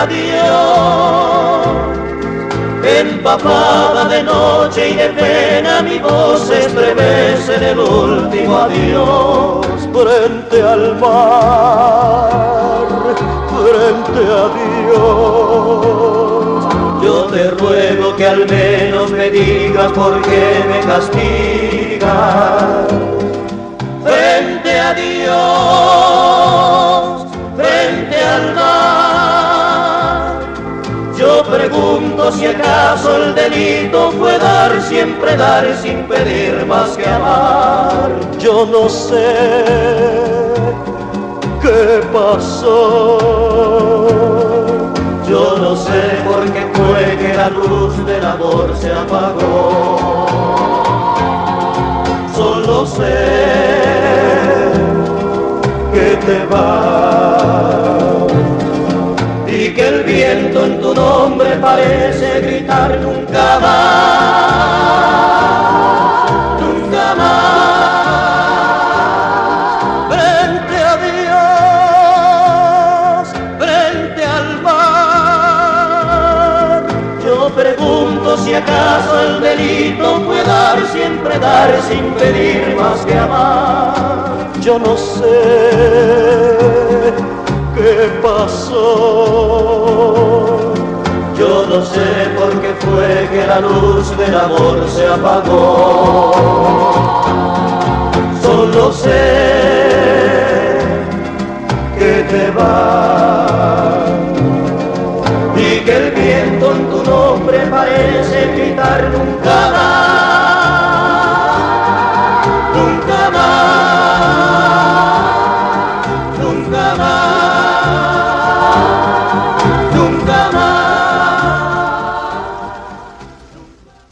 adiós. Empapada de noche y de pena, mi voz se estremece en el último adiós. Frente al mar, frente a Dios, yo te ruego que al menos me digas por qué me castigas. Frente a Dios, frente al mar, yo pregunto si acaso el delito fue dar, siempre dar sin pedir más que amar. Yo no sé qué pasó, yo no sé por qué fue que la luz del amor se apagó. Solo sé que te vas y que el viento en tu nombre parece gritar nunca más, nunca más. Frente a Dios, frente al mar, yo pregunto si acaso el delito fue dar, siempre dar sin pedir más que amar. Yo no sé qué pasó, yo no sé por qué fue que la luz del amor se apagó. Solo sé que te vas y que el viento en tu nombre parece gritar nunca más.